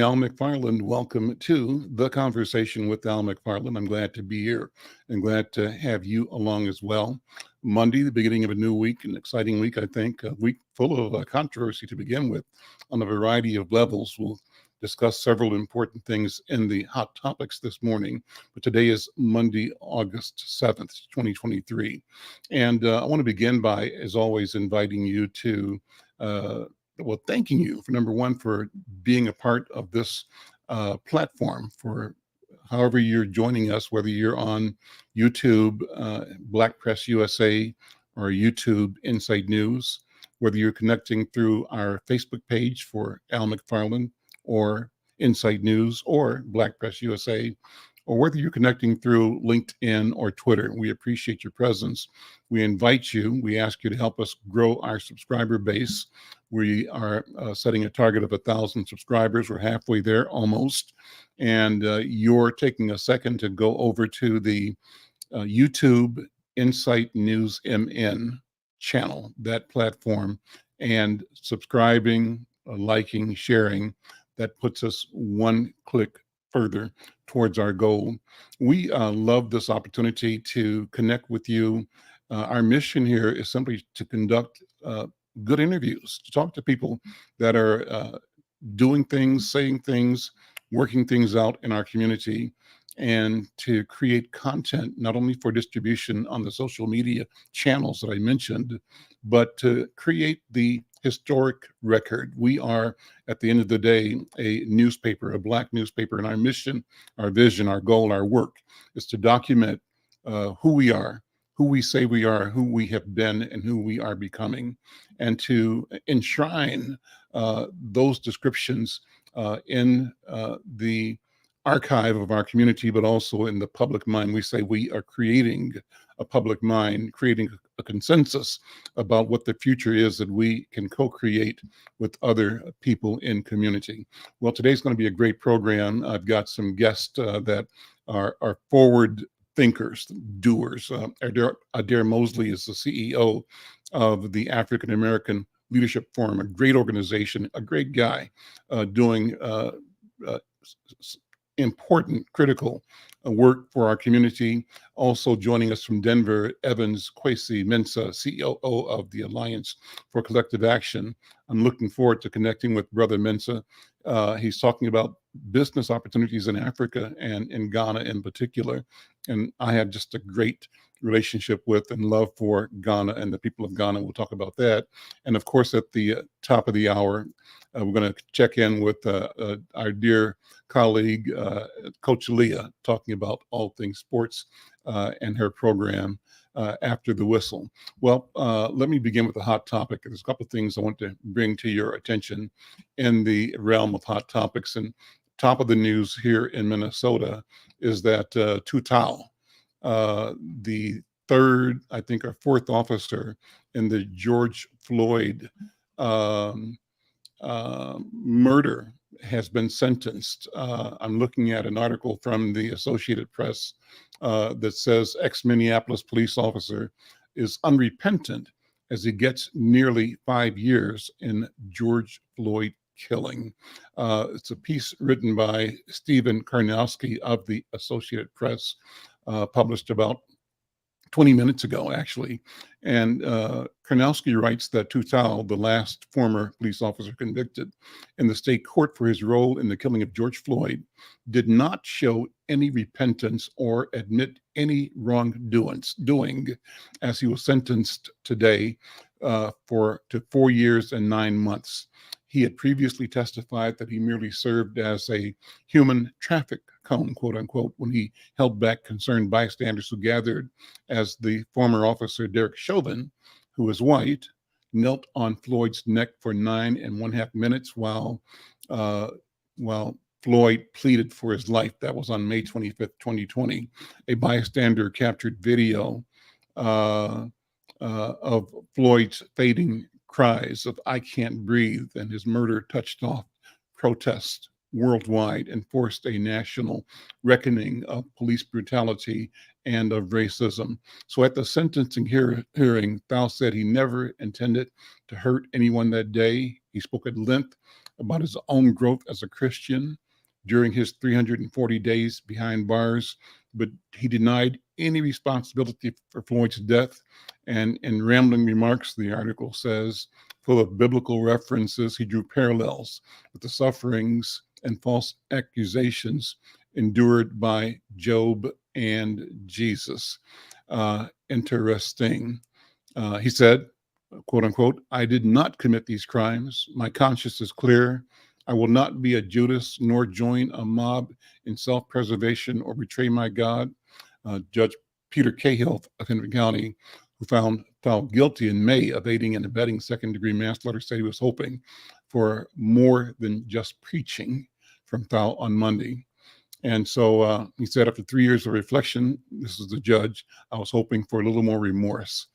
Al McFarlane. Welcome to The Conversation with Al McFarlane. I'm glad to be here and glad to have you along as well. Monday, the beginning of a new week, an exciting week, I think, a week full of controversy to begin with on a variety of levels. We'll discuss several important things in the hot topics this morning, but today is Monday, August 7th, 2023. And I want to begin by, as always, inviting you to thanking you for number one, for being a part of this platform, for however you're joining us, whether you're on YouTube, Black Press USA, or YouTube Inside News, whether you're connecting through our Facebook page for Al McFarlane or Inside News or Black Press USA, or whether you're connecting through LinkedIn or Twitter. We appreciate your presence. We invite you, we ask you to help us grow our subscriber base. We are setting a target of 1,000 subscribers. We're halfway there almost. And you're taking a second to go over to the YouTube Insight News MN channel, that platform, and subscribing, liking, sharing. That puts us one click further towards our goal. We love this opportunity to connect with you. Our mission here is simply to conduct good interviews, to talk to people that are doing things, saying things, working things out in our community, and to create content not only for distribution on the social media channels that I mentioned, but to create the historic record. We are, at the end of the day, a newspaper, a Black newspaper, and our mission, our vision, our goal, our work is to document who we are, who we say we are, who we have been, and who we are becoming, and to enshrine those descriptions in the archive of our community, but also in the public mind. We say we are creating a public mind, creating a consensus about what the future is that we can co-create with other people in community. Well, today's going to be a great program. I've got some guests that are forward thinkers, doers. Adair Mosley is the CEO of the African American Leadership Forum, a great organization, a great guy doing important, critical work for our community. Also joining us from Denver, Kwesi, Mensah, COO of the Alliance for Collective Action. I'm looking forward to connecting with Brother Mensah. He's talking about business opportunities in Africa and in Ghana in particular. And I have just a great relationship with and love for Ghana and the people of Ghana. We'll talk about that. And of course, at the top of the hour, we're going to check in with our dear colleague, Coach Leah, talking about all things sports and her program after the whistle. Well, let me begin with a hot topic. There's a couple of things I want to bring to your attention in the realm of hot topics. And top of the news here in Minnesota is that Tutal, the third, I think, or fourth officer in the George Floyd murder, has been sentenced. I'm looking at an article from the Associated Press that says ex-Minneapolis police officer is unrepentant as he gets nearly 5 years in George Floyd killing. It's a piece written by Stephen Karnowski of the Associated Press, published about 20 minutes ago, actually. And Karnowski writes that Tutal, the last former police officer convicted in the state court for his role in the killing of George Floyd, did not show any repentance or admit any wrongdoing as he was sentenced today to 4 years and 9 months. He had previously testified that he merely served as a human traffic cone, quote unquote, when he held back concerned bystanders who gathered as the former officer, Derek Chauvin, who was white, knelt on Floyd's neck for 9.5 minutes while Floyd pleaded for his life. That was on May 25th, 2020. A bystander captured video of Floyd's fading cries of "I can't breathe," and his murder touched off protests worldwide and forced a national reckoning of police brutality and of racism. So at the sentencing hearing, Thao said he never intended to hurt anyone that day. He spoke at length about his own growth as a Christian during his 340 days behind bars, but he denied any responsibility for Floyd's death. And in rambling remarks, the article says, full of biblical references, he drew parallels with the sufferings and false accusations endured by Job and Jesus. Interesting. He said, quote unquote, I did not commit these crimes. My conscience is clear. I will not be a Judas nor join a mob in self-preservation or betray my God. Judge Peter Cahill of Henry County, who found guilty in May of aiding and abetting second-degree manslaughter, said he was hoping for more than just preaching from Thal on Monday. And so he said, after 3 years of reflection, this is the judge, I was hoping for a little more remorse.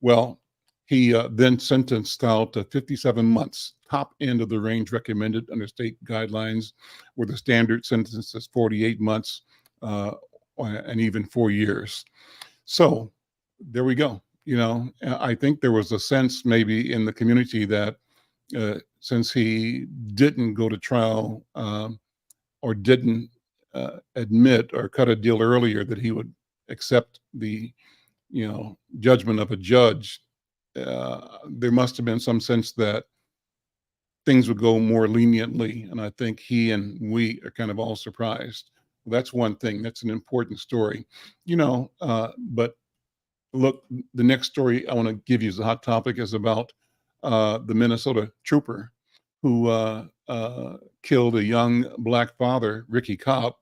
Well, he then sentenced Thal to 57 months, top end of the range recommended under state guidelines, where the standard sentence is 48 months and even 4 years. So there we go. I think there was a sense maybe in the community that since he didn't go to trial or didn't admit or cut a deal earlier, that he would accept the judgment of a judge. There must have been some sense that things would go more leniently, and I think he and we are kind of all surprised. That's one thing. That's an important story, but look, the next story I want to give you as a hot topic is about the Minnesota trooper who killed a young Black father, Ricky Cobb,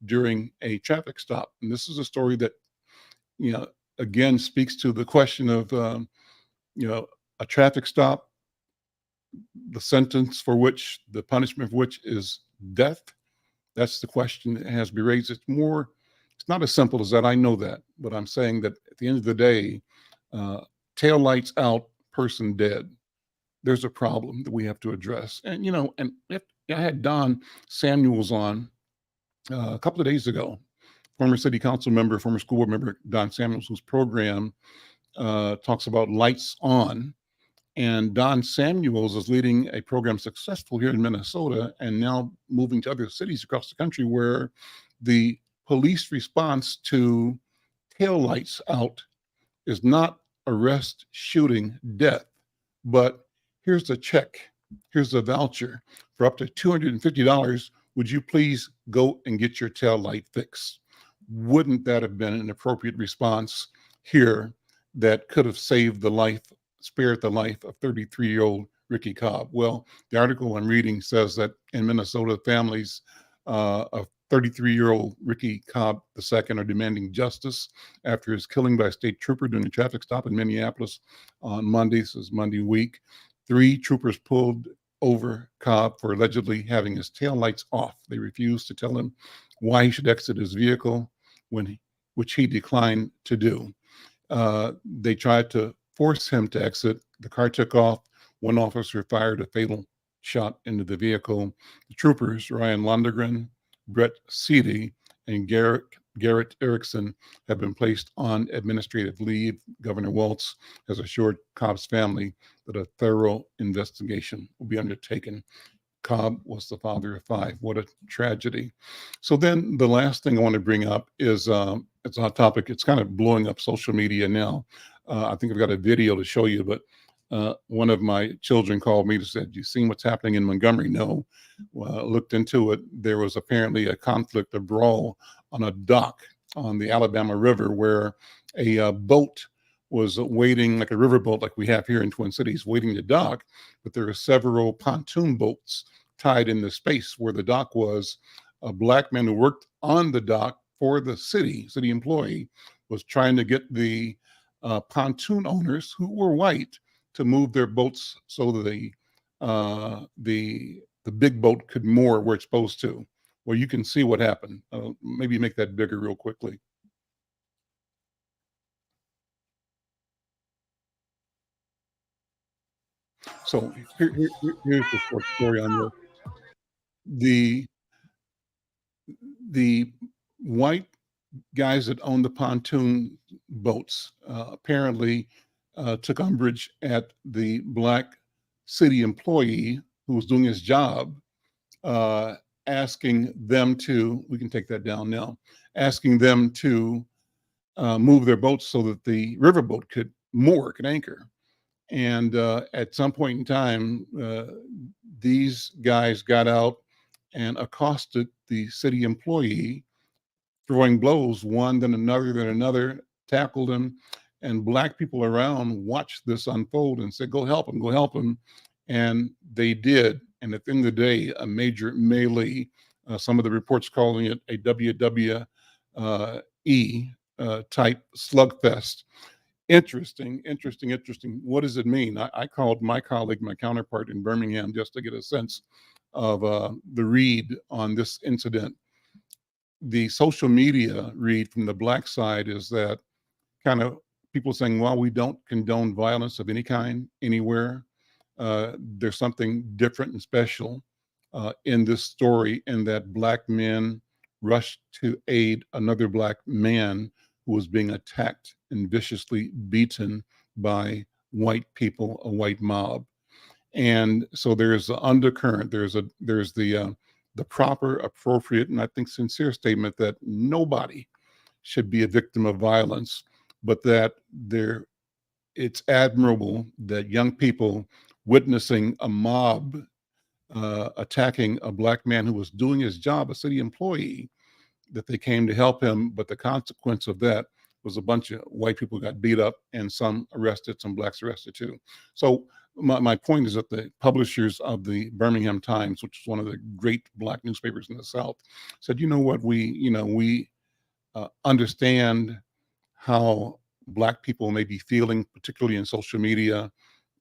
during a traffic stop. And this is a story that, again, speaks to the question of, a traffic stop, the sentence for which, the punishment for which is death. That's the question that has to be raised. It's not as simple as that. I know that, but I'm saying that at the end of the day, tail lights out, person dead. There's a problem that we have to address. And, I had Don Samuels on a couple of days ago, former city council member, former school board member, Don Samuels, whose program talks about lights on. And Don Samuels is leading a program successful here in Minnesota and now moving to other cities across the country where the police response to tail lights out is not arrest, shooting, death, but here's a check, here's a voucher for up to $250. Would you please go and get your tail light fixed? Wouldn't that have been an appropriate response here that could have spared the life of 33-year-old Ricky Cobb? Well, the article I'm reading says that in Minnesota, families of 33-year-old Ricky Cobb II are demanding justice after his killing by a state trooper during a traffic stop in Minneapolis on Monday. This is Monday week. 3 troopers pulled over Cobb for allegedly having his taillights off. They refused to tell him why he should exit his vehicle, which he declined to do. They tried to force him to exit. The car took off. One officer fired a fatal shot into the vehicle. The troopers, Ryan Lundgren, Brett Seedy, and Garrett Erickson, have been placed on administrative leave. Governor Walz has assured Cobb's family that a thorough investigation will be undertaken. Cobb was the father of 5. What a tragedy. So then the last thing I want to bring up is it's a hot topic. It's kind of blowing up social media now. I think I've got a video to show you, but one of my children called me and said, you seen what's happening in Montgomery? No. Well, looked into it. There was apparently a conflict, a brawl on a dock on the Alabama River where a boat was waiting, like a riverboat like we have here in Twin Cities, waiting to dock, but there were several pontoon boats tied in the space where the dock was. A Black man who worked on the dock for the city employee, was trying to get the pontoon owners, who were white, to move their boats so the big boat could moor where it's supposed to. Well, you can see what happened. Maybe make that bigger real quickly. So here's the short story on this. The white guys that own the pontoon boats apparently took umbrage at the Black city employee who was doing his job, asking them to, we can take that down now, asking them to move their boats so that the riverboat could moor, could anchor. And at some point in time, these guys got out and accosted the city employee, throwing blows, one, then another, tackled him. And Black people around watched this unfold and said, go help him, go help him. And they did. And at the end of the day, a major melee, some of the reports calling it a WWE type slugfest. Interesting. What does it mean? I called my colleague, my counterpart in Birmingham, just to get a sense of the read on this incident. The social media read from the Black side is that kind of people saying, well, we don't condone violence of any kind anywhere. There's something different and special in this story, in that Black men rushed to aid another Black man who was being attacked and viciously beaten by white people, a white mob. And so there's an undercurrent. There's the proper, appropriate, and I think sincere statement that nobody should be a victim of violence, but that it's admirable that young people witnessing a mob attacking a Black man who was doing his job, a city employee, that they came to help him. But the consequence of that was a bunch of white people got beat up and some arrested, some Blacks arrested too. So my point is that the publishers of the Birmingham Times, which is one of the great Black newspapers in the South, said, you know what, we understand how Black people may be feeling, particularly in social media.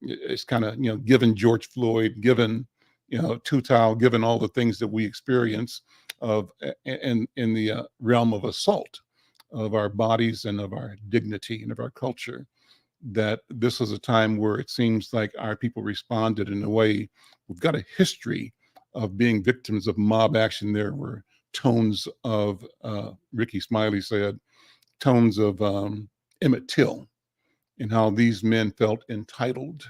It's kind of, given George Floyd, given, Tutal, given all the things that we experience in the realm of assault of our bodies and of our dignity and of our culture, that this is a time where it seems like our people responded in a way. We've got a history of being victims of mob action. There were tones of, Ricky Smiley said, tones of Emmett Till, and how these men felt entitled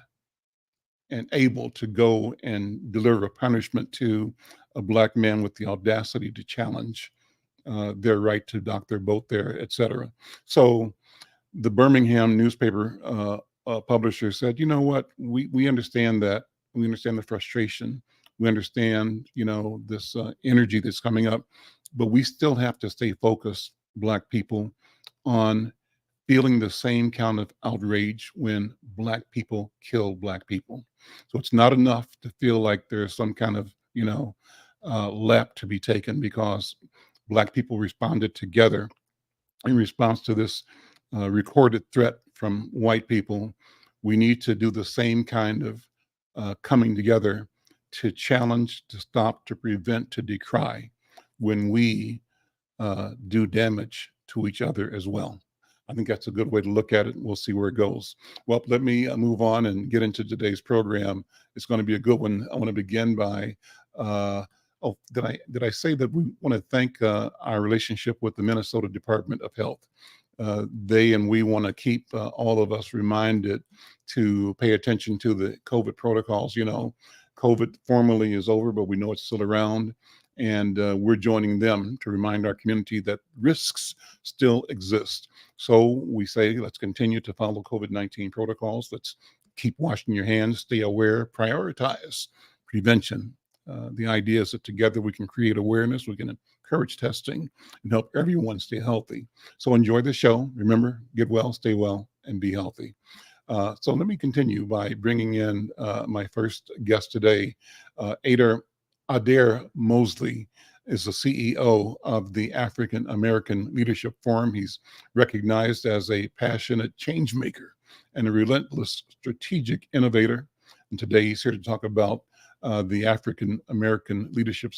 and able to go and deliver a punishment to a Black man with the audacity to challenge their right to dock their boat there, etc. So the Birmingham newspaper publisher said, you know what, we understand that. We understand the frustration. We understand, this energy that's coming up, but we still have to stay focused, Black people, on feeling the same kind of outrage when Black people kill Black people. So it's not enough to feel like there's some kind of, lap to be taken because Black people responded together in response to this recorded threat from white people. We need to do the same kind of coming together to challenge, to stop, to prevent, to decry when we do damage to each other as well. I think that's a good way to look at it. We'll see where it goes. Well, let me move on and get into today's program. It's going to be a good one. I want to begin by, did I say that we want to thank our relationship with the Minnesota Department of Health? They and we want to keep all of us reminded to pay attention to the COVID protocols. COVID formally is over, but we know it's still around. And we're joining them to remind our community that risks still exist. So we say, let's continue to follow COVID-19 protocols. Let's keep washing your hands, stay aware, prioritize prevention. The idea is that together we can create awareness, we can encourage testing, and help everyone stay healthy. So enjoy the show. Remember, get well, stay well, and be healthy. So let me continue by bringing in my first guest today, Adair Mosley is the CEO of the African American Leadership Forum. He's recognized as a passionate change maker and a relentless strategic innovator. And today he's here to talk about the African American Leadership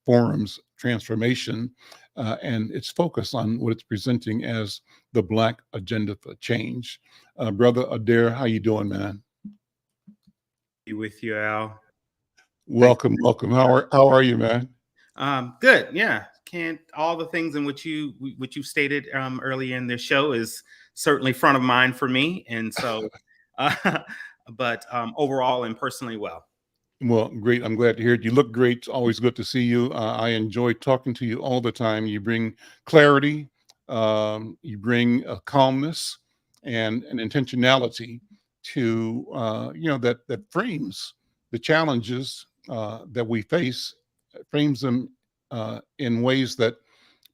Forum's transformation and its focus on what it's presenting as the Black agenda for change. Brother Adair, how you doing, man? Be with you, Al. Welcome. How are you, man? Good. Yeah. Can't all the things in which you stated early in the show is certainly front of mind for me, and so, but overall and personally well. Well, great. I'm glad to hear it. You look great. It's always good to see you. I enjoy talking to you all the time. You bring clarity, you bring a calmness and an intentionality to that frames the challenges that we face, frames them in ways that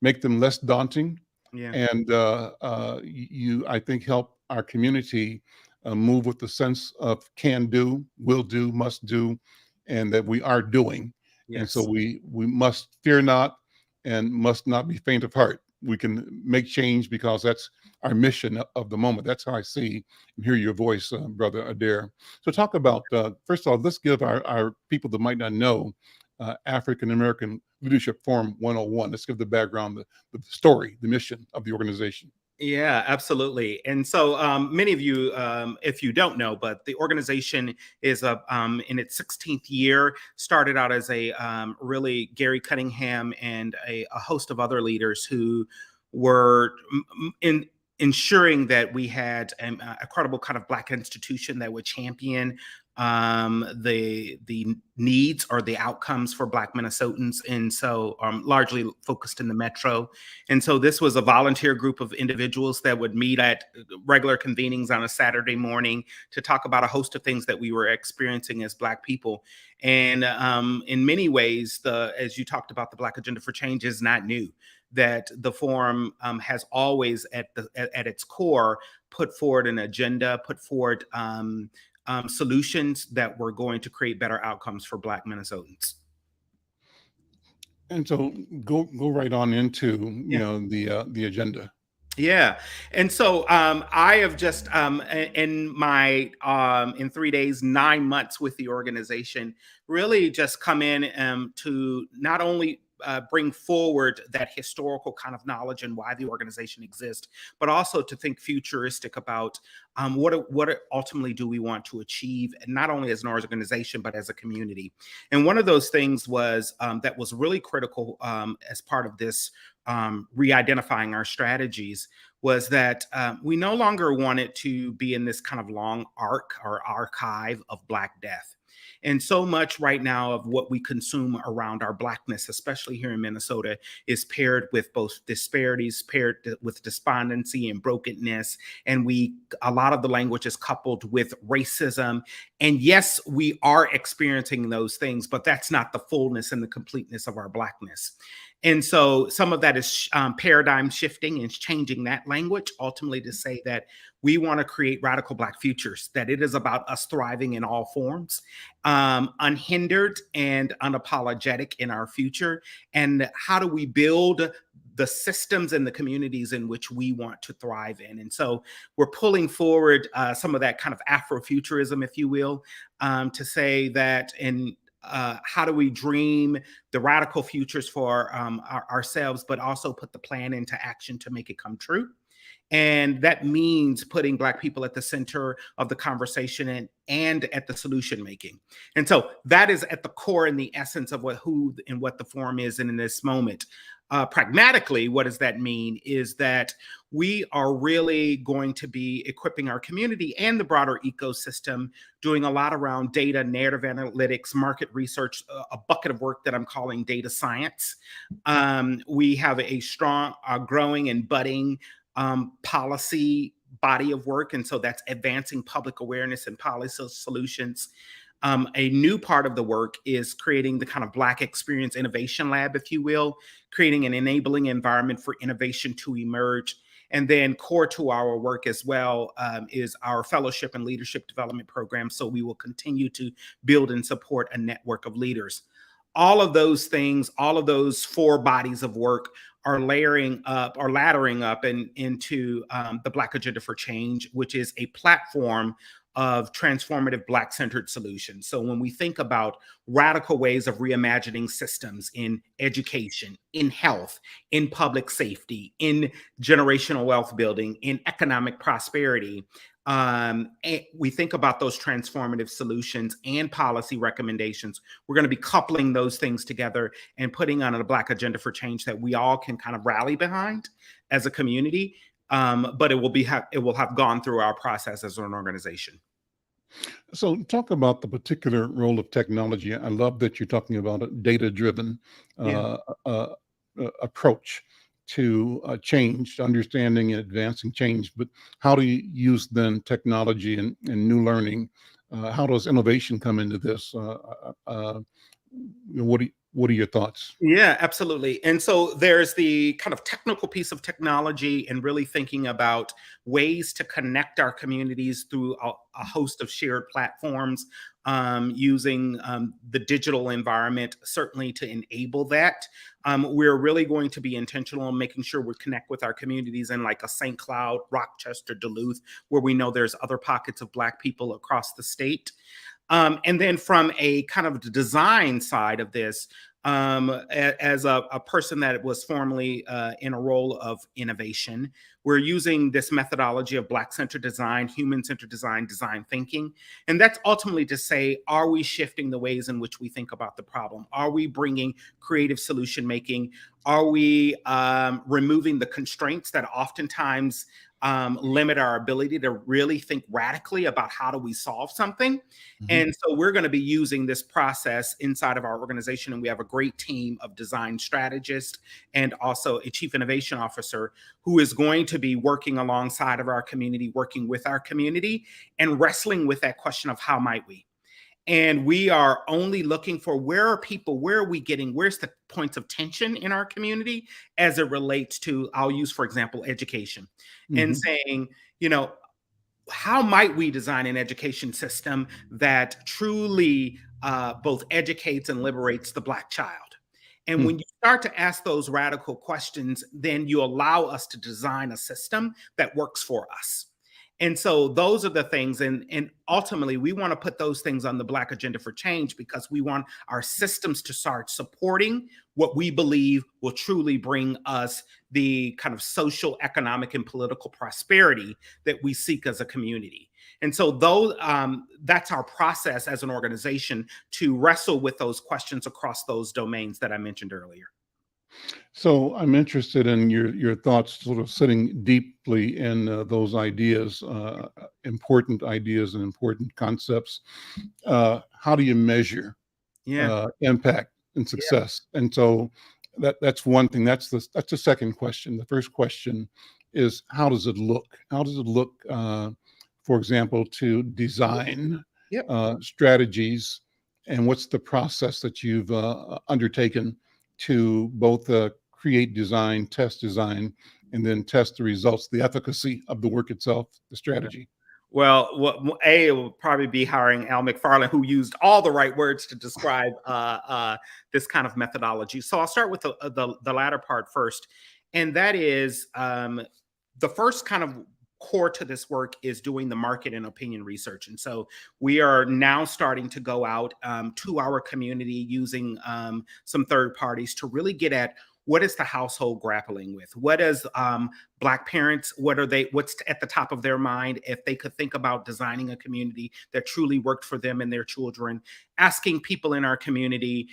make them less daunting, Yeah. and you, I think, help our community move with the sense of can do, will do, must do, and that we are doing. And so Yes. we must fear not and must not be faint of heart. We can make change because that's our mission of the moment. That's how I see and hear your voice, Brother Adair. So talk about, first of all, let's give our people that might not know African American Leadership Forum 101. Let's give the background, the story, the mission of the organization. Yeah, absolutely. And so many of you, if you don't know, but the organization is in its 16th year, started out as a really Gary Cunningham and a host of other leaders who were in ensuring that we had a credible kind of Black institution that would champion the needs or the outcomes for Black Minnesotans, and so largely focused in the metro. And so this was a volunteer group of individuals that would meet at regular convenings on a Saturday morning to talk about a host of things that we were experiencing as Black people. And in many ways, as you talked about, the Black Agenda for Change is not new. That the forum has always, at its core, put forward an agenda, put forward solutions that were going to create better outcomes for Black Minnesotans. And so go right on into Yeah. the agenda. Yeah. And so I have just in my in 3 days, 9 months with the organization, really just come in to not only bring forward that historical kind of knowledge and why the organization exists, but also to think futuristic about what ultimately do we want to achieve, and not only as an organization, but as a community. And one of those things was that was really critical as part of this re-identifying our strategies was that we no longer wanted to be in this kind of long arc or archive of Black death. And so much right now of what we consume around our Blackness, especially here in Minnesota, is paired with both disparities, paired with despondency and brokenness. And a lot of the language is coupled with racism. And yes, we are experiencing those things, but that's not the fullness and the completeness of our Blackness. And so some of that is paradigm shifting and changing that language, ultimately to say that we want to create radical Black futures, that it is about us thriving in all forms, unhindered and unapologetic in our future. And how do we build the systems and the communities in which we want to thrive in? And so we're pulling forward some of that kind of Afrofuturism, if you will, to say that how do we dream the radical futures for ourselves, but also put the plan into action to make it come true. And that means putting Black people at the center of the conversation and at the solution making. And so that is at the core and the essence of what the forum is in this moment. Pragmatically, what does that mean is that we are really going to be equipping our community and the broader ecosystem, doing a lot around data, narrative analytics, market research, a bucket of work that I'm calling data science. We have a strong, growing and budding policy body of work. And so that's advancing public awareness and policy solutions. A new part of the work is creating the kind of Black Experience Innovation Lab, if you will, creating an enabling environment for innovation to emerge. And then core to our work as well is our fellowship and leadership development program. So we will continue to build and support a network of leaders. All of those things, all of those four bodies of work are laddering up into the Black Agenda for Change, which is a platform of transformative Black-centered solutions. So when we think about radical ways of reimagining systems in education, in health, in public safety, in generational wealth building, in economic prosperity, we think about those transformative solutions and policy recommendations. We're going to be coupling those things together and putting on a Black Agenda for Change that we all can kind of rally behind as a community. But it will have gone through our process as an organization. So talk about the particular role of technology. I love that you're talking about a data-driven Yeah. uh, uh, approach to change, understanding and advancing change. But how do you use then technology and new learning? How does innovation come into this? What are your thoughts? Yeah, absolutely. And so there's the kind of technical piece of technology and really thinking about ways to connect our communities through a host of shared platforms, using the digital environment certainly to enable that. We're really going to be intentional in making sure we connect with our communities in like a St. Cloud, Rochester, Duluth, where we know there's other pockets of Black people across the state. And then from a kind of the design side of this, as a person that was formerly in a role of innovation, we're using this methodology of Black-centered design, human-centered design, design thinking. And that's ultimately to say, are we shifting the ways in which we think about the problem? Are we bringing creative solution making? Are we removing the constraints that oftentimes limit our ability to really think radically about how do we solve something? Mhm. And so we're going to be using this process inside of our organization. And we have a great team of design strategists and also a chief innovation officer who is going to be working alongside of our community, working with our community and wrestling with that question of how might we? And we are only looking for where are people, where are we getting, where's the points of tension in our community as it relates to, I'll use, for example, education and Mhm. saying, you know, how might we design an education system that truly both educates and liberates the Black child? And Hmm. when you start to ask those radical questions, then you allow us to design a system that works for us. And so those are the things. And ultimately, we want to put those things on the Black agenda for change because we want our systems to start supporting what we believe will truly bring us the kind of social, economic, and political prosperity that we seek as a community. And so, though that's our process as an organization to wrestle with those questions across those domains that I mentioned earlier. So I'm interested in your thoughts, sort of sitting deeply in those ideas, important ideas and important concepts. How do you measure Yeah, impact and yeah, success? And so that's one thing. That's the second question. The first question is how does it look? How does it look, for example, to design yep. strategies, and what's the process that you've undertaken to both create design, test design, and then test the results, the efficacy of the work itself, the Yeah. strategy? Well, it will probably be hiring Al McFarlane, who used all the right words to describe this kind of methodology. So I'll start with the latter part first, and that is the first kind of core to this work is doing the market and opinion research. And so we are now starting to go out to our community using some third parties to really get at what is the household grappling with? What is Black parents, what's at the top of their mind if they could think about designing a community that truly worked for them and their children, asking people in our community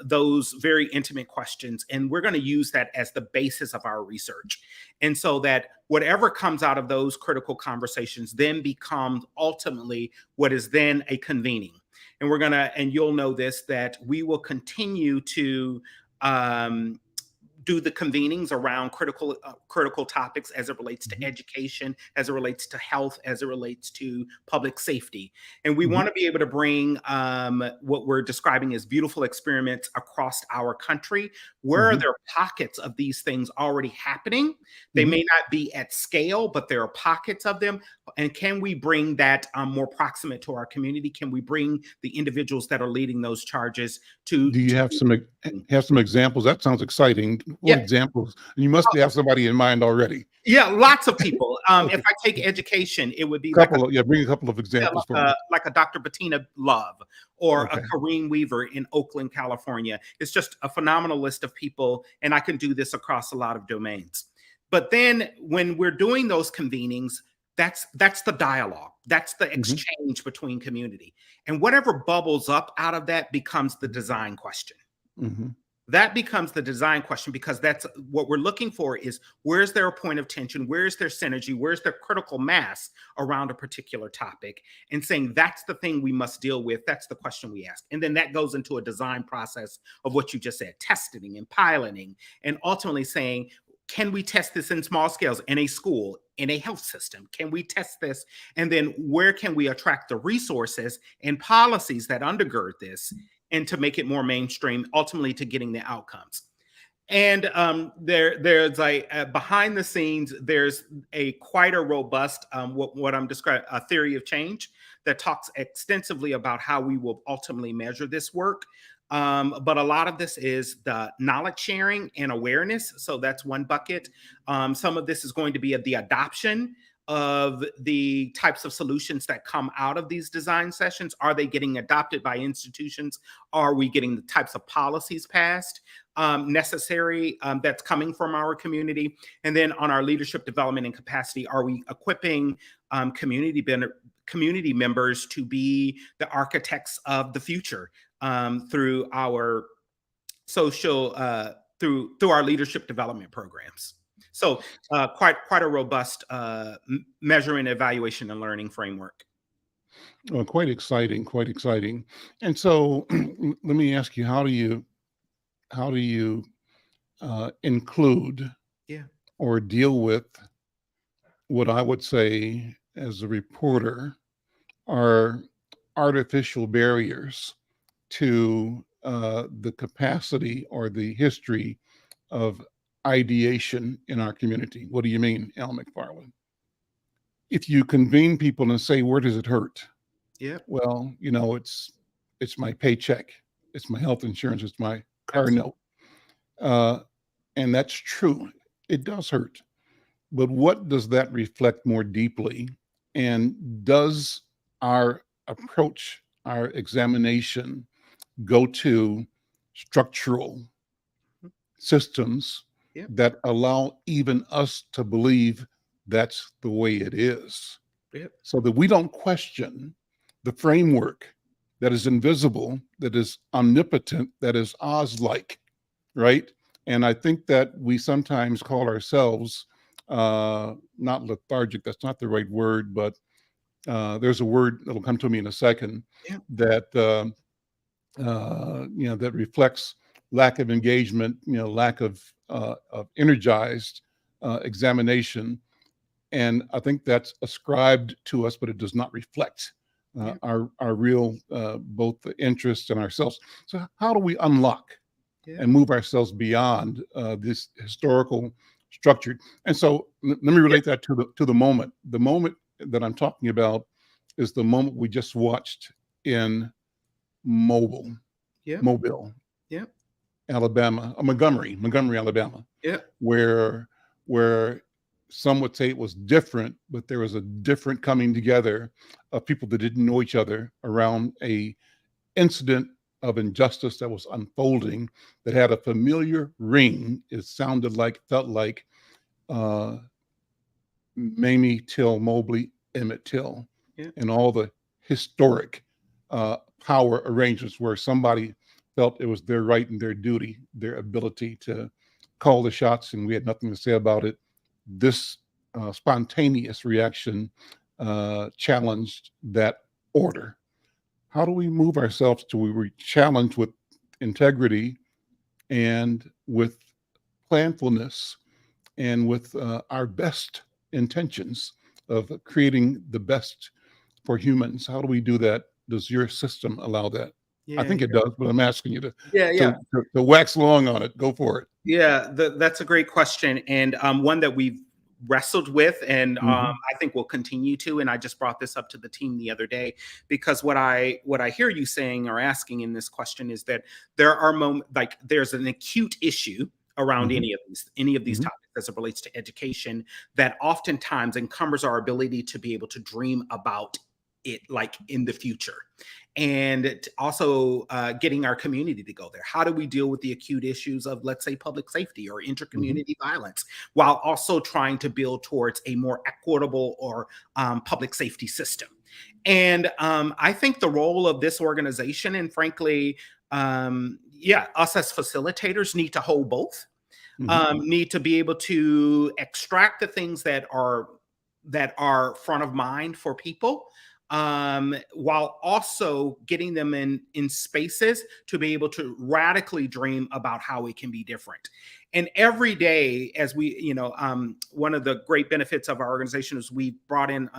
those very intimate questions. And we're going to use that as the basis of our research. And so that whatever comes out of those critical conversations then becomes ultimately what is then a convening. And and you'll know this, that we will continue to um, do the convenings around critical topics as it relates to Mhm. education, as it relates to health, as it relates to public safety. And we want Mhm. to be able to bring what we're describing as beautiful experiments across our country. Where are Mhm. there pockets of these things already happening? They Mhm. may not be at scale, but there are pockets of them. And can we bring that more proximate to our community? Can we bring the individuals that are leading those charges to Do you have some examples? That sounds exciting. What yeah. examples? You must have somebody in mind already. Yeah, lots of people. If Okay. I take education, it would be like Couple of, yeah, bring a couple of examples for me. like a Dr. Bettina Love or a Okay. Kareem Weaver in Oakland, California. It's just a phenomenal list of people, and I can do this across a lot of domains. But then when we're doing those convenings, that's the dialogue. That's the Mhm. exchange between community. And whatever bubbles up out of that becomes the design question. Mhm. That becomes the design question, because that's what we're looking for, is where's there a point of tension? Where's there synergy? Where's there critical mass around a particular topic? And saying that's the thing we must deal with. That's the question we ask. And then that goes into a design process of what you just said, testing and piloting, and ultimately saying, can we test this in small scales in a school, in a health system? Can we test this? And then where can we attract the resources and policies that undergird this, and to make it more mainstream, ultimately to getting the outcomes? And there's like behind the scenes, there's quite a robust what I'm describing, a theory of change that talks extensively about how we will ultimately measure this work. But a lot of this is the knowledge sharing and awareness. So that's one bucket. Some of this is going to be the adoption of the types of solutions that come out of these design sessions. Are they getting adopted by institutions? Are we getting the types of policies passed necessary that's coming from our community? And then on our leadership development and capacity, are we equipping community members to be the architects of the future through our social, through our leadership development programs? So quite a robust measuring, evaluation, and learning framework. Well, quite exciting, quite exciting. And so let me ask you, how do you include Yeah. or deal with what I would say as a reporter are artificial barriers to the capacity or the history of ideation in our community? What do you mean, Al McFarlane? If you convene people and say, where does it hurt? Yeah. Well, it's my paycheck, it's my health insurance, it's my car Absolutely. note. And that's true. It does hurt. But what does that reflect more deeply? And does our approach, our examination, go to structural systems Yeah. that allow even us to believe that's the way it is, Yeah. so that we don't question the framework that is invisible, that is omnipotent, that is Oz-like, right? And I think that we sometimes call ourselves not lethargic, that's not the right word, but there's a word that'll come to me in a second Yeah. that that reflects lack of engagement, lack of energized examination. And I think that's ascribed to us, but it does not reflect Yeah. our real both the interests and ourselves. So how do we unlock Yeah. and move ourselves beyond this historical structured? And so let me relate that to the moment. The moment that I'm talking about is the moment we just watched in Mobile, Yeah. Yeah. Alabama, Montgomery, Alabama, Yeah. where some would say it was different, but there was a different coming together of people that didn't know each other around a incident of injustice that was unfolding, that had a familiar ring. It felt like Mamie Till Mobley, Emmett Till, Yeah. and all the historic power arrangements where somebody felt it was their right and their duty, their ability to call the shots, and we had nothing to say about it. This spontaneous reaction challenged that order. How do we move ourselves to we were challenged with integrity and with planfulness and with our best intentions of creating the best for humans? How do we do that? Does your system allow that? I Yeah. think it does, but I'm asking you to Yeah. Yeah. to wax long on it. Go for it. Yeah, that's a great question, and one that we've wrestled with, and Mhm. I think we'll continue to. And I just brought this up to the team the other day, because what I hear you saying or asking in this question is that there are moments, like there's an acute issue around Mhm. any of these Mhm. topics as it relates to education, that oftentimes encumbers our ability to be able to dream about it, like in the future. And also getting our community to go there. How do we deal with the acute issues of, let's say, public safety or Mhm. intercommunity violence, while also trying to build towards a more equitable or public safety system? And I think the role of this organization, and frankly, yeah, us as facilitators need to hold both. Mhm. Need to be able to extract the things that are front of mind for people, while also getting them in spaces to be able to radically dream about how it can be different. And every day, as we, one of the great benefits of our organization is we brought in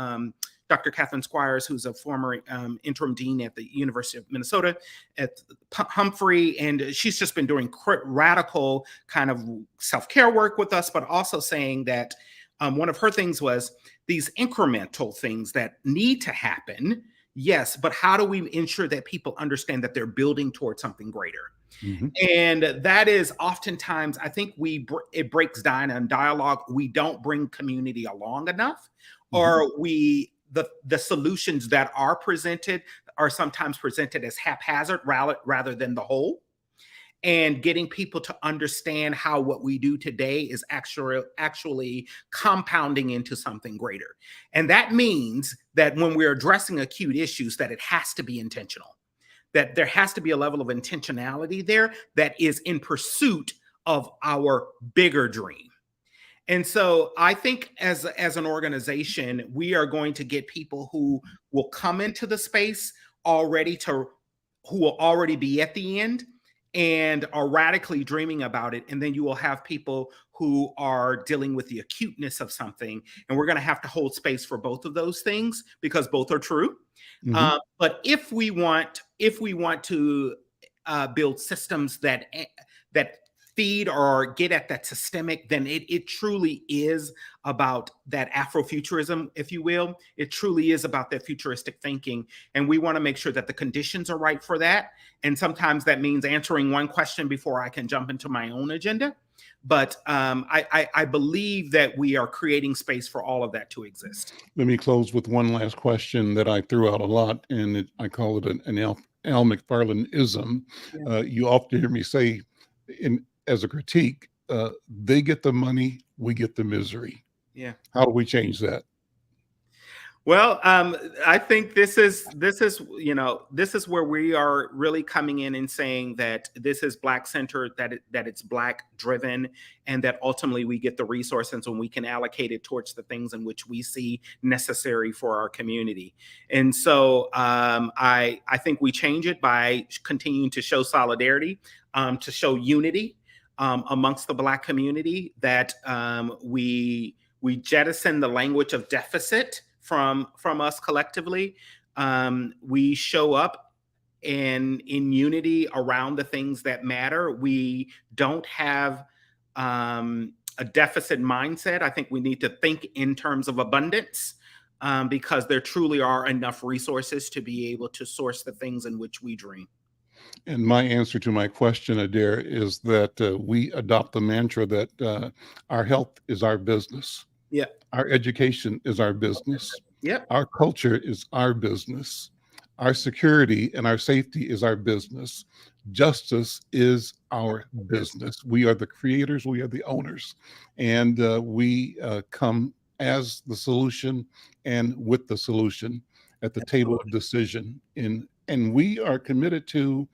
Dr. Catherine Squires, who's a former interim dean at the University of Minnesota at Humphrey, and she's just been doing radical kind of self-care work with us, but also saying that one of her things was these incremental things that need to happen. Yes, but how do we ensure that people understand that they're building towards something greater? Mhm. And that is oftentimes, I think it breaks down in dialogue. We don't bring community along enough, Mhm. or the solutions that are presented are sometimes presented as haphazard rather than the whole. And getting people to understand how what we do today is actually compounding into something greater. And that means that when we're addressing acute issues, that it has to be intentional, that there has to be a level of intentionality there that is in pursuit of our bigger dream. And so I think as an organization, we are going to get people who will come into the space who will already be at the end and are radically dreaming about it. And then you will have people who are dealing with the acuteness of something. And we're going to have to hold space for both of those things because both are true. Mhm. But if we want to build systems that feed or get at that systemic, then it truly is about that Afrofuturism, if you will. It truly is about that futuristic thinking. And we want to make sure that the conditions are right for that. And sometimes that means answering one question before I can jump into my own agenda. But I believe that we are creating space for all of that to exist. Let me close with one last question that I threw out a lot, and I call it an Al McFarlane-ism. Yeah. You often hear me say, as a critique, they get the money, we get the misery. Yeah. How do we change that? Well, I think this is where we are really coming in and saying that this is Black centered, that it's Black driven, and that ultimately we get the resources and we can allocate it towards the things in which we see necessary for our community. And so I think we change it by continuing to show solidarity, to show unity amongst the Black community, that we jettison the language of deficit from us collectively. We show up in unity around the things that matter. We don't have a deficit mindset. I think we need to think in terms of abundance, because there truly are enough resources to be able to source the things in which we dream. And my answer to my question, Adair, is that we adopt the mantra that our health is our business. Yeah. Our education is our business. Yep. Our culture is our business. Our security and our safety is our business. Justice is our business. We are the creators, we are the owners, and we come as the solution and with the solution at the table of decision. And we are committed to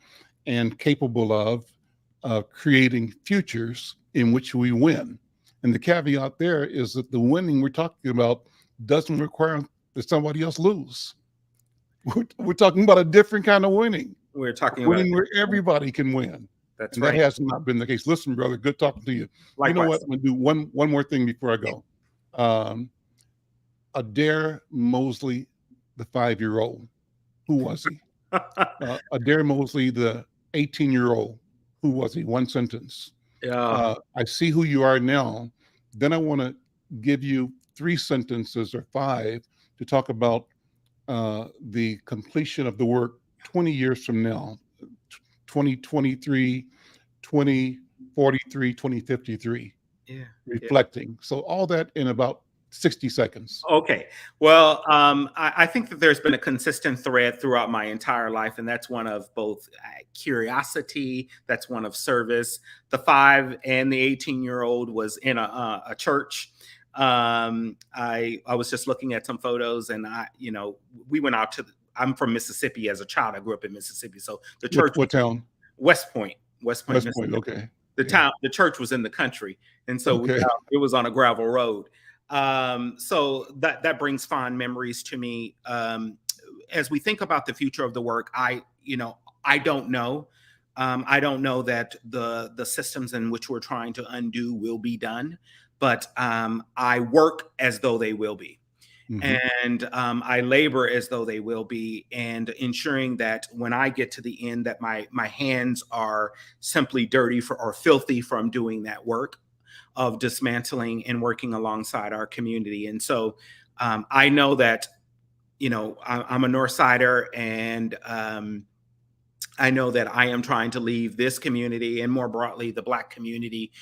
and capable of creating futures in which we win. And the caveat there is that the winning we're talking about doesn't require that somebody else lose. We're talking about a different kind of winning, We're talking about winning where everybody can win. that's And that right. has not been the case. Listen, brother, good talking to you. You know Likewise. what? I'm going to do one more thing before I go. Adair Mosley, the 5-year-old, who was he? Adair Mosley, the 18-year-old, who was he? One sentence. Yeah. I see who you are now. Then I want to give you 3 sentences or 5 to talk about the completion of the work 20 years from now, 2023, 2043, 2053, Yeah. reflecting. So all that in about 60 seconds. Okay. Well, I think that there's been a consistent thread throughout my entire life, and that's one of both curiosity, that's one of service. The 5 and the 18-year-old was in a church. I was just looking at some photos, and we went out to. I'm from Mississippi as a child. I grew up in Mississippi, so the church What town? West Point. West Point, West Point. Mississippi. Okay. The church was in the country, and so Okay. it was on a gravel road. So that brings fond memories to me. As we think about the future of the work, I don't know. I don't know that the systems in which we're trying to undo will be done, but I work as though they will be. Mhm. And I labor as though they will be, and ensuring that when I get to the end, that my hands are simply dirty or filthy from doing that work of dismantling and working alongside our community. And so I know that I'm a North Sider, and I know that I am trying to leave this community, and more broadly the Black community,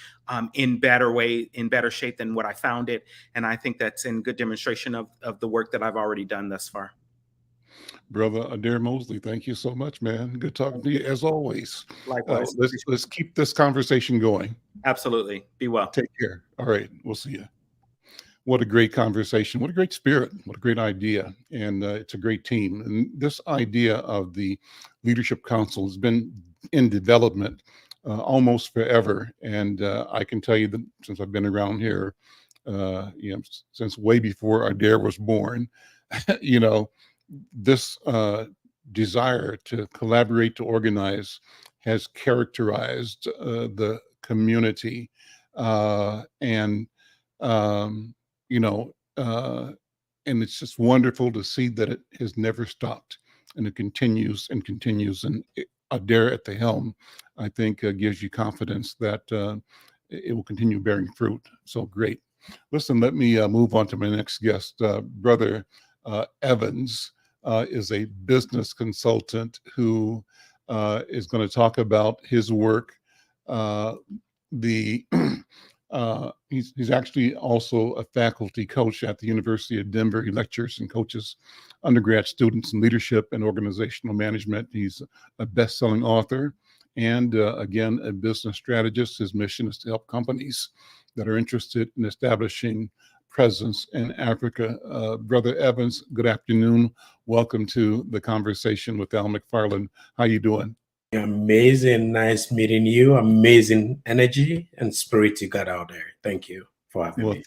in better shape than what I found it. And I think that's in good demonstration of the work that I've already done thus far. Brother Adair Mosley, thank you so much, man. Good talking to you as always. Likewise. Let's keep this conversation going. Absolutely. Be well. Take care. All right, we'll see you. What a great conversation. What a great spirit. What a great idea. And it's a great team. And this idea of the Leadership Council has been in development almost forever. And I can tell you that since I've been around here, since way before Adair was born, this desire to collaborate, to organize has characterized the community. And and it's just wonderful to see that it has never stopped, and it continues and continues. And Adair at the helm, I think, gives you confidence that it will continue bearing fruit. So great. Listen, let me move on to my next guest. Brother Evans is a business consultant who is going to talk about his work. He's actually also a faculty coach at the University of Denver. He lectures and coaches undergrad students in leadership and organizational management. He's a best-selling author and, again, a business strategist. His mission is to help companies that are interested in establishing presence in Africa. Brother Evans, good afternoon. Welcome to the conversation with Al McFarlane. How you doing? Amazing. Nice meeting you. Amazing energy and spirit you got out there. Thank you for having me.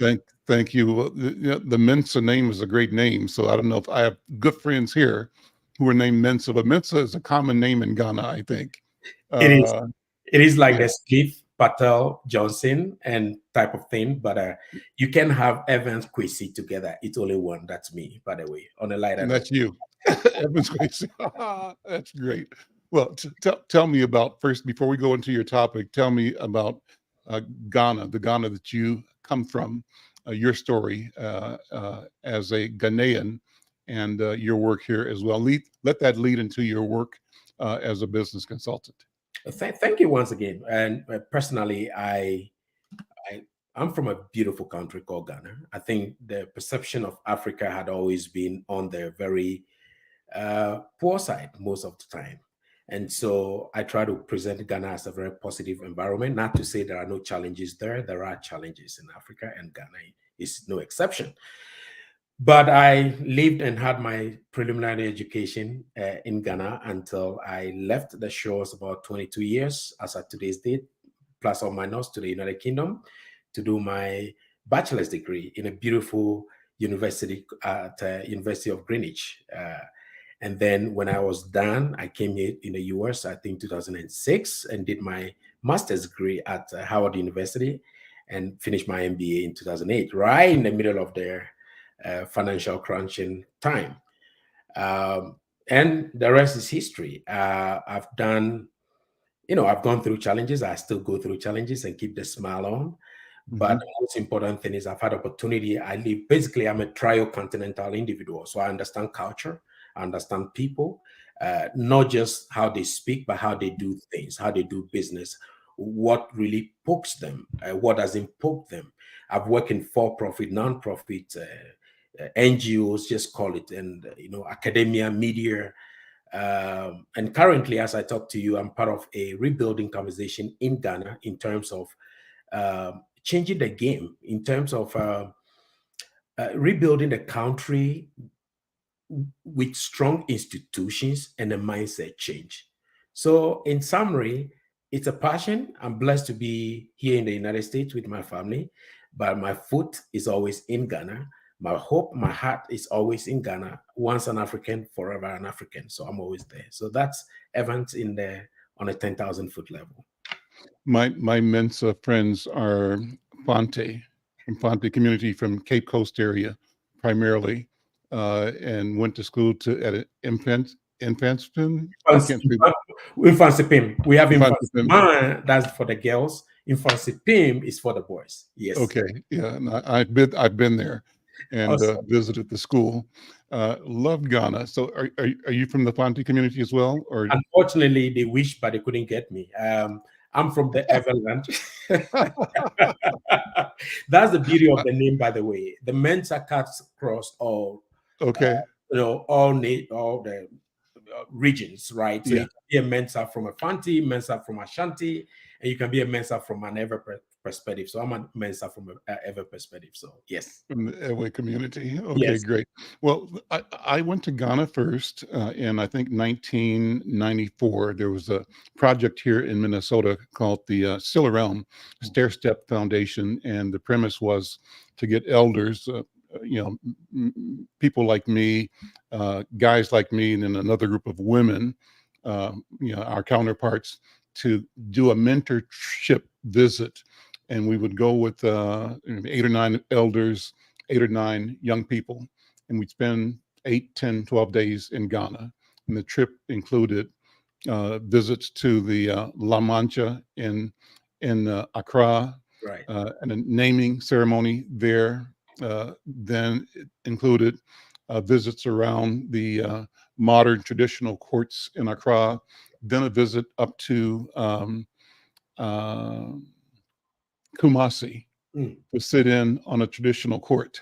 Thank you. Well, the Mensah name is a great name. So I don't know if I have good friends here who are named Mensah, but Mensah is a common name in Ghana, I think. It is like a Smith, Patel, Johnson and type of thing, but you can have Evans, Kwesi together. It's only one. That's me, by the way, on a lighter note. That's you. Evans, Kwesi. That's great. Well, tell me about, first, before we go into your topic, tell me about Ghana, the Ghana that you come from, your story as a Ghanaian, and your work here as well. Let that lead into your work as a business consultant. Thank you once again. And personally, I'm from a beautiful country called Ghana. I think the perception of Africa had always been on the very poor side most of the time. And so I try to present Ghana as a very positive environment, not to say there are no challenges there. There are challenges in Africa, and Ghana is no exception. But I lived and had my preliminary education in Ghana until I left the shores about 22 years as at today's date, plus or minus, to the United Kingdom to do my bachelor's degree in a beautiful university at University of Greenwich. And then when I was done, I came here in the US, I think 2006, and did my master's degree at Howard University and finished my MBA in 2008, right in the middle of their financial crunching time. And the rest is history. I've gone through challenges. I still go through challenges and keep the smile on. But the most important thing is I've had opportunity. Basically, I'm a tri-continental individual. So I understand culture, I understand people, not just how they speak, but how they do things, how they do business, what really pokes them, what doesn't poke them. I've worked in for-profit, non-profit, NGOs, just call it, and academia, media. And currently, as I talk to you, I'm part of a rebuilding conversation in Ghana in terms of changing the game, in terms of rebuilding the country with strong institutions and a mindset change. So in summary, it's a passion. I'm blessed to be here in the United States with my family, but my foot is always in Ghana. My hope, my heart is always in Ghana. Once an African, forever an African. So I'm always there. So that's Evans in there on a 10,000-foot level. My Mensah friends are Fonte, from Fonte community from Cape Coast area, primarily, and went to school at Infantston. I can't say Infancy Pim. We have Infancy Infantston. Man, that's for the girls. Infancy Pim is for the boys. Yes. Okay, yeah, and I've been there and Awesome. visited the school. Love Ghana. So, are you from the Fonte community as well, or? Unfortunately, they wish, but they couldn't get me. I'm from the Everland. That's the beauty of the name, by the way. The Mensah cuts across all, Okay. all the regions, right? So Yeah. you can be a Mensah from a Fanti, Mensah from Ashanti, and you can be a Mensah from an Ever perspective. So I'm a Mensah from an Ever perspective. So yes. From the Ewe community. Okay, Yes. great. Well, I went to Ghana first in, I think, 1994. There was a project here in Minnesota called the Still Realm Stair Step Foundation, and the premise was to get elders, people like me, guys like me, and then another group of women, our counterparts, to do a mentorship visit. And we would go with 8 or 9 elders, 8 or 9 young people, and we'd spend 8, 10, 12 days in Ghana. And the trip included visits to the La Mancha in Accra, Right. and a naming ceremony there. Then it included visits around the modern traditional courts in Accra. Then a visit up to Kumasi to sit in on a traditional court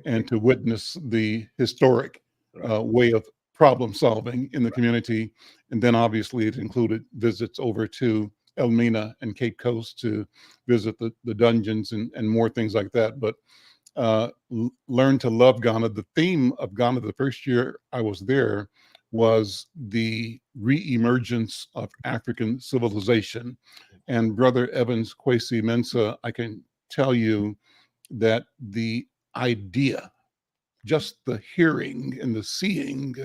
and to witness the historic way of problem solving in the community. And then obviously it included visits over to Elmina and Cape Coast to visit the dungeons and more things like that. But learn to love Ghana. The theme of Ghana the first year I was there was the re-emergence of African civilization. And Brother Evans Kwesi Mensah, I can tell you that the idea, just the hearing and the seeing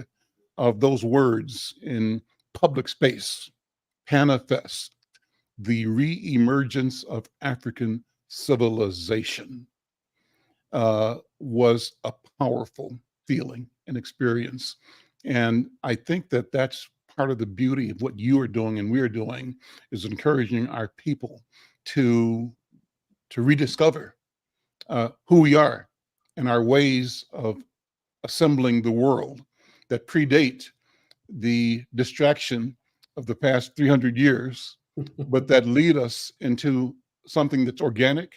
of those words in public space, manifest the re-emergence of African civilization, was a powerful feeling and experience. And I think that that's part of the beauty of what you are doing and we are doing, is encouraging our people to rediscover who we are and our ways of assembling the world that predate the distraction of the past 300 years, but that lead us into something that's organic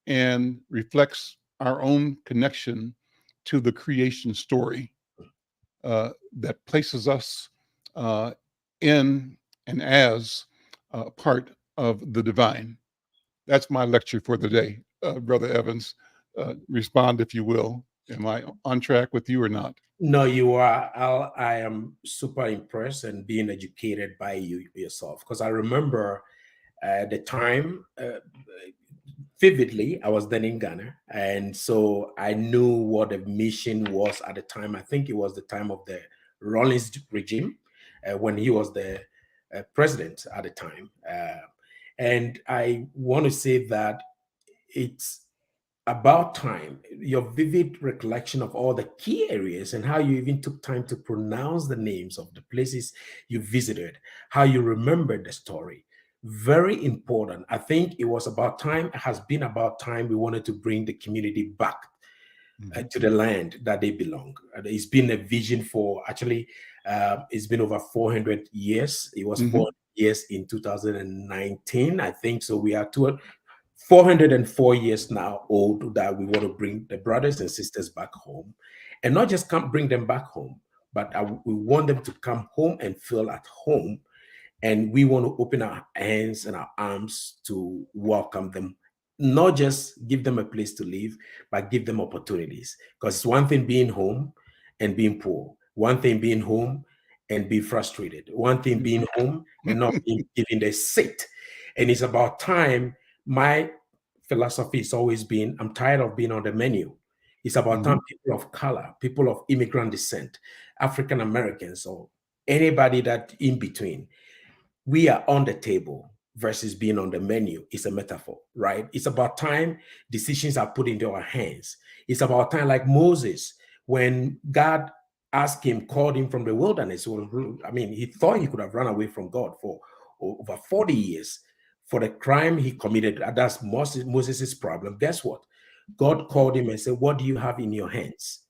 and reflects our own connection to the creation story, that places us in and as part of the divine. That's my lecture for the day, Brother Evans. Respond if you will. Am I on track with you or not? No, you are. I am super impressed and being educated by you yourself, because I remember the time vividly. I was then in Ghana, and so I knew what the mission was at the time. I think it was the time of the Rawlings regime, when he was the president at the time. And I want to say that it's about time, your vivid recollection of all the key areas and how you even took time to pronounce the names of the places you visited, how you remembered the story. Very important. I think it was about time, it has been about time we wanted to bring the community back to the land that they belong. It's been a vision for, actually, it's been over 400 years. It was 400 years in 2019, I think. So we are 404 years now old, that we want to bring the brothers and sisters back home, and not just bring them back home, but we want them to come home and feel at home. And we want to open our hands and our arms to welcome them, not just give them a place to live, but give them opportunities. Because it's one thing being home and being poor, one thing being home and be frustrated. One thing being home and not being given the seat. And it's about time. My philosophy has always been, I'm tired of being on the menu. It's about time people of color, people of immigrant descent, African Americans, or anybody that in between, we are on the table versus being on the menu. Is a metaphor, right? It's about time decisions are put into our hands. It's about time, like Moses, when God asked him, called him from the wilderness. I mean, he thought he could have run away from God for over 40 years for the crime he committed. That's Moses' problem. Guess what? God called him and said, what do you have in your hands?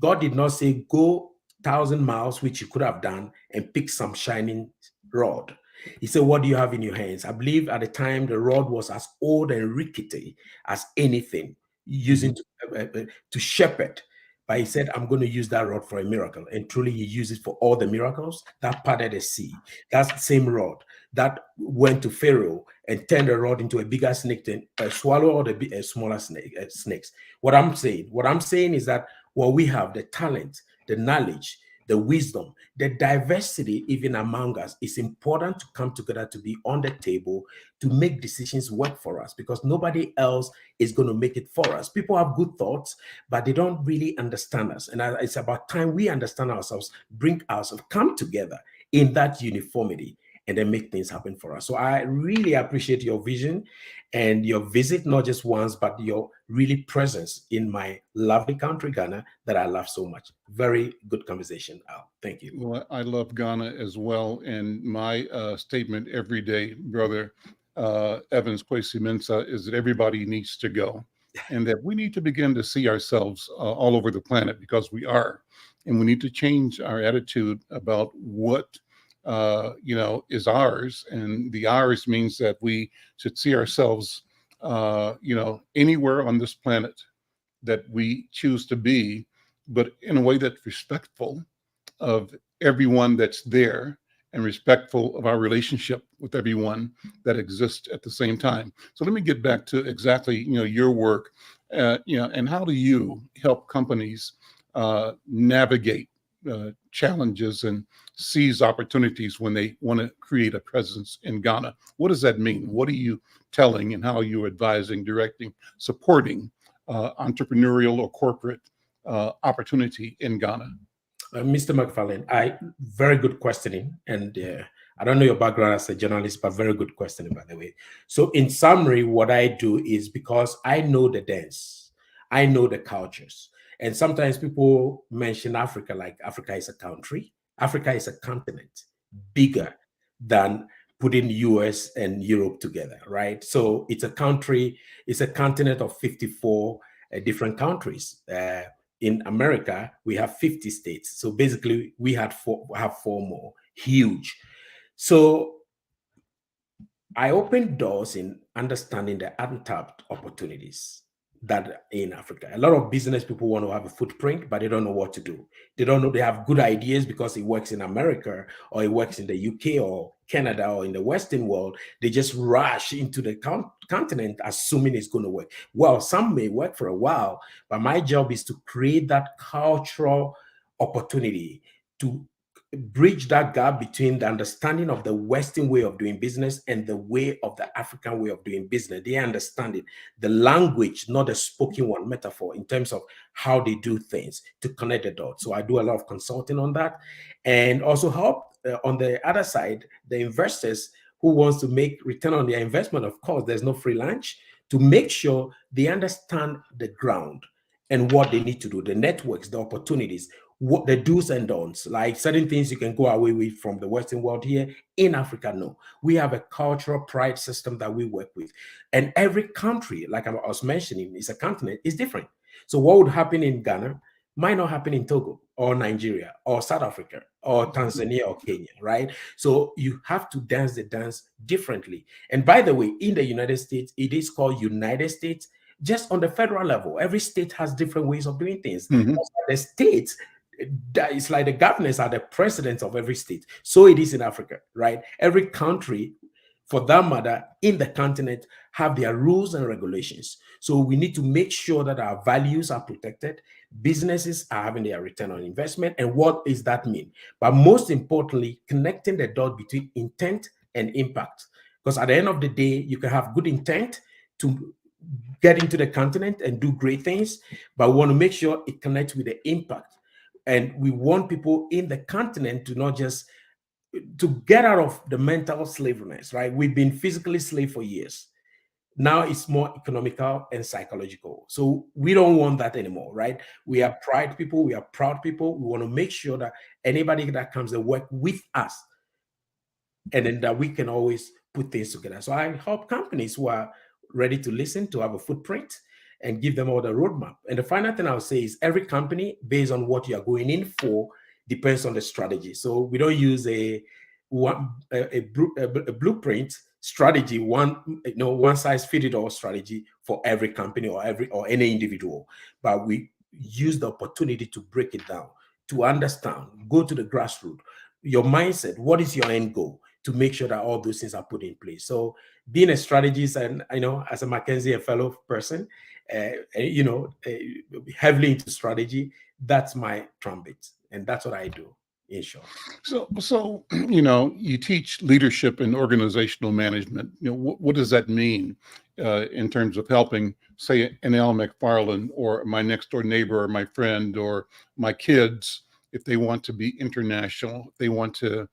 God did not say, go 1,000 miles, which you could have done, and pick some shining rod. He said, what do you have in your hands? I believe at the time the rod was as old and rickety as anything, using to shepherd. But he said, I'm going to use that rod for a miracle. And truly, he used it for all the miracles that parted the sea. That's the same rod that went to Pharaoh and turned the rod into a bigger snake than swallow all the smaller snakes. What I'm saying is that what we have, the talent, the knowledge, the wisdom, the diversity even among us, is important to come together to be on the table to make decisions work for us, because nobody else is going to make it for us. People have good thoughts, but they don't really understand us. And it's about time we understand ourselves, bring ourselves, come together in that uniformity, and then make things happen for us. So I really appreciate your vision and your visit, not just once, but your really presence in my lovely country, Ghana, that I love so much. Very good conversation, Al. Thank you. Well, I love Ghana as well. And my statement every day, brother Evans Kwesi Mensah, is that everybody needs to go, and that we need to begin to see ourselves all over the planet, because we are. And we need to change our attitude about what is ours. And the ours means that we should see ourselves, anywhere on this planet that we choose to be, but in a way that's respectful of everyone that's there and respectful of our relationship with everyone that exists at the same time. So let me get back to exactly, your work, and how do you help companies navigate challenges and seize opportunities when they want to create a presence in Ghana? What does that mean? What are you telling, and how are you advising, directing, supporting entrepreneurial or corporate opportunity in Ghana? Mr. McFarlane, very good questioning. And I don't know your background as a journalist, but very good questioning, by the way. So in summary, what I do is, because I know the dance, I know the cultures. And sometimes people mention Africa like Africa is a country. Africa is a continent, bigger than putting US and Europe together, right? So it's a country, it's a continent of 54 different countries. In America, we have 50 states. So basically, we have four more, huge. So I opened doors in understanding the untapped opportunities that are in Africa. A lot of business people want to have a footprint, but they don't know what to do. They don't know, they have good ideas because it works in America, or it works in the UK or Canada or in the Western world. They just rush into the continent assuming it's going to work. Well, some may work for a while, but my job is to create that cultural opportunity to bridge that gap between the understanding of the Western way of doing business and the way of the African way of doing business. They understand it, the language, not the spoken one, metaphor, in terms of how they do things, to connect the dots. So I do a lot of consulting on that, and also help on the other side, the investors who wants to make return on their investment. Of course, there's no free lunch, to make sure they understand the ground and what they need to do, the networks, the opportunities, what the do's and don'ts, like certain things you can go away with from the Western world. Here in Africa, no. We have a cultural pride system that we work with. And every country, like I was mentioning, is a continent, is different. So what would happen in Ghana might not happen in Togo or Nigeria or South Africa or Tanzania or Kenya, right? So you have to dance the dance differently. And by the way, in the United States, it is called United States. Just on the federal level, every state has different ways of doing things. The states, it's like the governors are the presidents of every state. So it is in Africa, right? Every country for that matter, in the continent, have their rules and regulations. So we need to make sure that our values are protected, businesses are having their return on investment, and what does that mean? But most importantly, connecting the dot between intent and impact. Because at the end of the day, you can have good intent to get into the continent and do great things, but we want to make sure it connects with the impact. And we want people in the continent to not just to get out of the mental slavery, right? We've been physically slave for years. Now it's more economical and psychological. So we don't want that anymore, right? We are pride people. We are proud people. We want to make sure that anybody that comes and work with us, and then that we can always put things together. So I help companies who are ready to listen, to have a footprint, and give them all the roadmap. And the final thing I'll say is every company, based on what you are going in for, depends on the strategy. So we don't use a blueprint strategy, one size fit it all strategy for every company or any individual. But we use the opportunity to break it down, to understand, go to the grassroots, your mindset, what is your end goal, to make sure that all those things are put in place. So being a strategist, and as a McKinsey, a fellow person, heavily into strategy, that's my trumpet, and that's what I do in short. So you teach leadership and organizational management. What does that mean in terms of helping, say, an Al McFarlane or my next door neighbor or my friend or my kids, if they want to be international, if they want to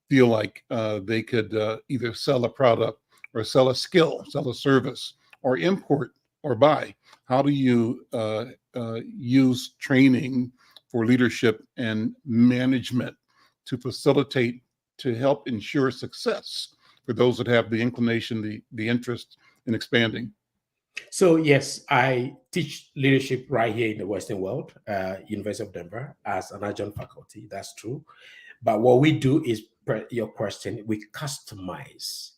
feel like they could either sell a product or sell a skill, sell a service, or import or buy? How do you use training for leadership and management to facilitate, to help ensure success for those that have the inclination, the interest in expanding? So yes, I teach leadership right here in the Western world, University of Denver, as an adjunct faculty. That's true. But what we do is, per your question, we customize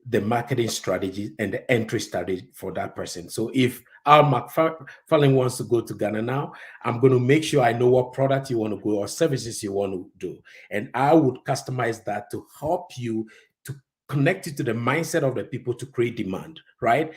the marketing strategy and the entry strategy for that person. So if Al McFarlane wants to go to Ghana now, I'm going to make sure I know what product you want to go or services you want to do. And I would customize that to help you to connect it to the mindset of the people to create demand, right?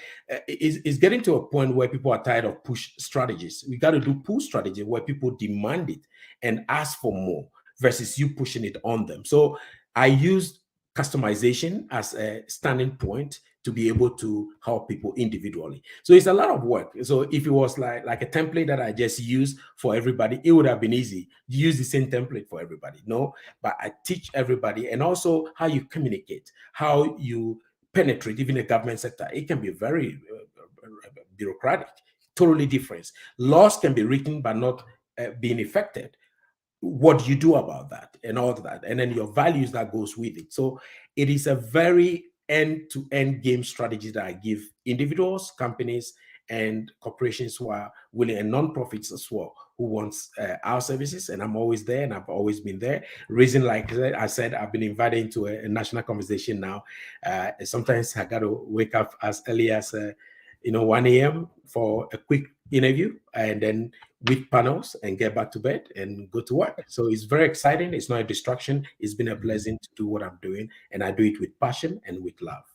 It's getting to a point where people are tired of push strategies. We got to do pull strategy where people demand it and ask for more versus you pushing it on them. So I use customization as a standing point to be able to help people individually. So it's a lot of work. So if it was like a template that I just use for everybody, it would have been easy. You use the same template for everybody. No, but I teach everybody, and also how you communicate, how you penetrate, even the government sector. It can be very bureaucratic, totally different. Laws can be written but not being affected. What do you do about that and all of that, and then your values that goes with it. So it is a very end-to-end game strategy that I give individuals, companies, and corporations who are willing, and nonprofits as well, who wants our services. And I'm always there, and I've always been there. Reason, like I said, I've been invited into a national conversation now. Sometimes I got to wake up as early as 1 a.m. for a quick interview, and then with panels, and get back to bed and go to work. So it's very exciting. It's not a distraction. It's been a blessing to do what I'm doing, and I do it with passion and with love.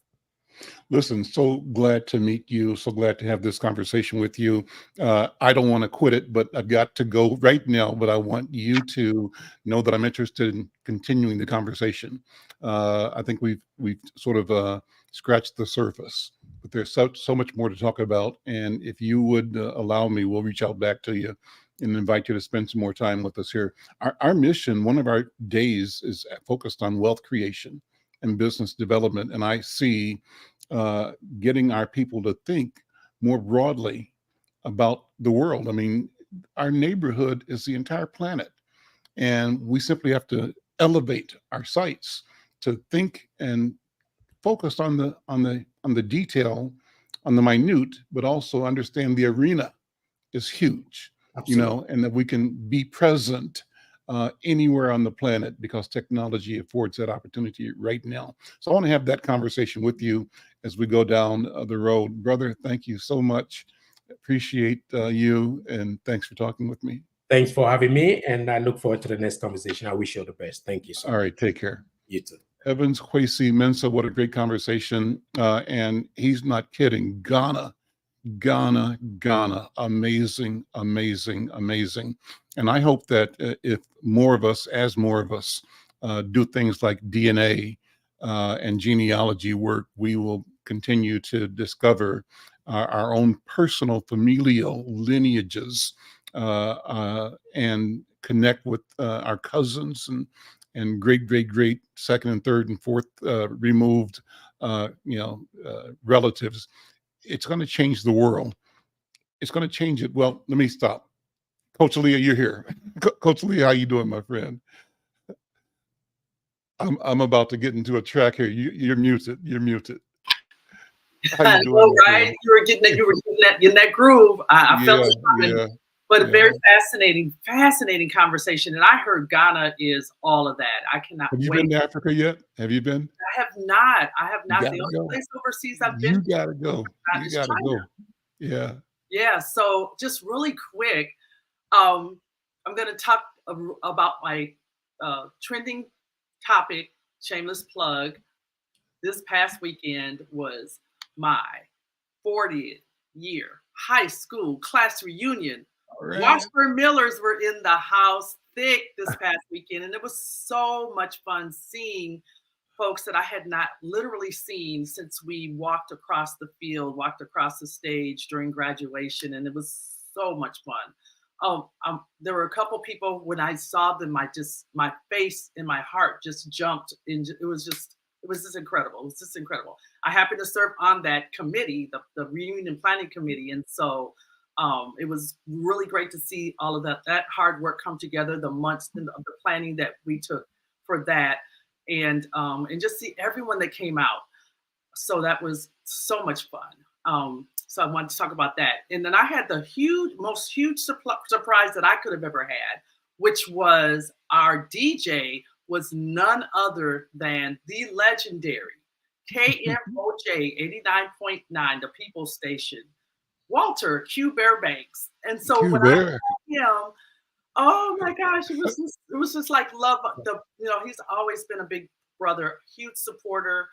Listen, so glad to meet you. So glad to have this conversation with you. I don't want to quit it, but I've got to go right now. But I want you to know that I'm interested in continuing the conversation. I think we've sort of scratched the surface, but there's so much more to talk about. And if you would allow me, we'll reach out back to you and invite you to spend some more time with us here. Our mission, one of our days, is focused on wealth creation and business development. And I see getting our people to think more broadly about the world. I mean, our neighborhood is the entire planet, and we simply have to elevate our sights to think and focus on the detail, on the minute, but also understand the arena is huge. Absolutely. And that we can be present anywhere on the planet because technology affords that opportunity right now. So I want to have that conversation with you as we go down the road. Brother, thank you so much. Appreciate you, and thanks for talking with me. Thanks for having me, and I look forward to the next conversation. I wish you all the best. Thank you so much. All right, take care. You too. Evans, Kwesi, Mensah, what a great conversation. And he's not kidding. Ghana, amazing, amazing, amazing. And I hope that if more of us, do things like DNA and genealogy work, we will continue to discover our own personal familial lineages and connect with our cousins and great second and third and fourth removed relatives. It's going to change the world. It's going to change it. Well, let me stop. Coach Leah, you're here. Coach Leah, how you doing, my friend? I'm about to get into a track here. You're muted. You're muted. I know, right? You were getting in that groove. I felt it coming. Yeah, but a very fascinating conversation. And I heard Ghana is all of that. I cannot wait. Have you been to Africa yet? Have you been? I have not. The only place overseas I've been. You gotta go. You gotta go. Yeah. Yeah. So just really quick, I'm going to talk about my trending topic, shameless plug. This past weekend was my 40th year high school class reunion. Right. Washburn Millers were in the house thick this past weekend, and it was so much fun seeing folks that I had not literally seen since we walked across the field, walked across the stage during graduation, and it was so much fun. There were a couple people when I saw them, my face and my heart just jumped, and it was just incredible. It was just incredible. I happened to serve on that committee, the reunion planning committee, and so it was really great to see all of that hard work come together, the months of the planning that we took for that, and just see everyone that came out. So that was so much fun. So I wanted to talk about that. And then I had the most huge surprise that I could have ever had, which was our DJ was none other than the legendary KMOJ 89.9, the People Station, Walter Q Bearbanks. And so when I met him, oh my gosh, it was just like love. He's always been a big brother, huge supporter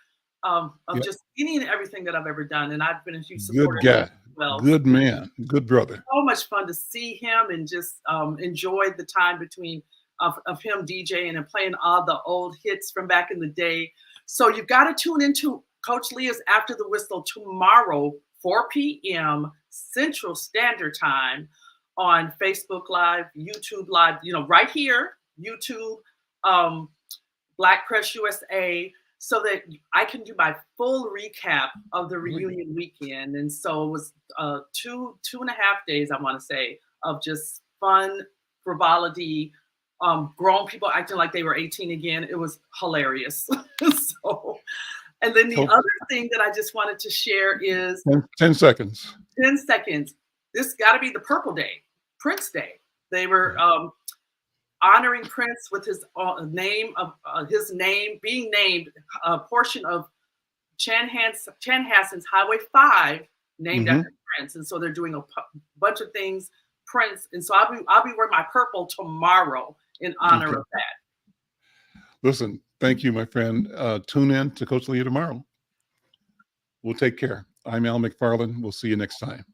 of just any and everything that I've ever done. And I've been a huge supporter. Good guy. As well. Good man. Good brother. So much fun to see him and just enjoy the time between of him DJing and playing all the old hits from back in the day. So you've got to tune into Coach Leah's After the Whistle tomorrow, 4 p.m. Central Standard Time on Facebook Live, YouTube Live, right here, YouTube, Black Press USA, so that I can do my full recap of the reunion weekend. And so it was 2.5 days, I want to say, of just fun, frivolity, grown people acting like they were 18 again. It was hilarious. And then the other thing that I just wanted to share is 10 seconds. 10 seconds. This got to be the Purple Day, Prince Day. They were honoring Prince with his name being named a portion of Chanhassen's Highway 5 named after Prince. And so they're doing a bunch of things Prince. And so I'll be wearing my purple tomorrow in honor of that. Listen, thank you, my friend. Tune in to Coach Leah tomorrow. We'll take care. I'm Al McFarlane. We'll see you next time.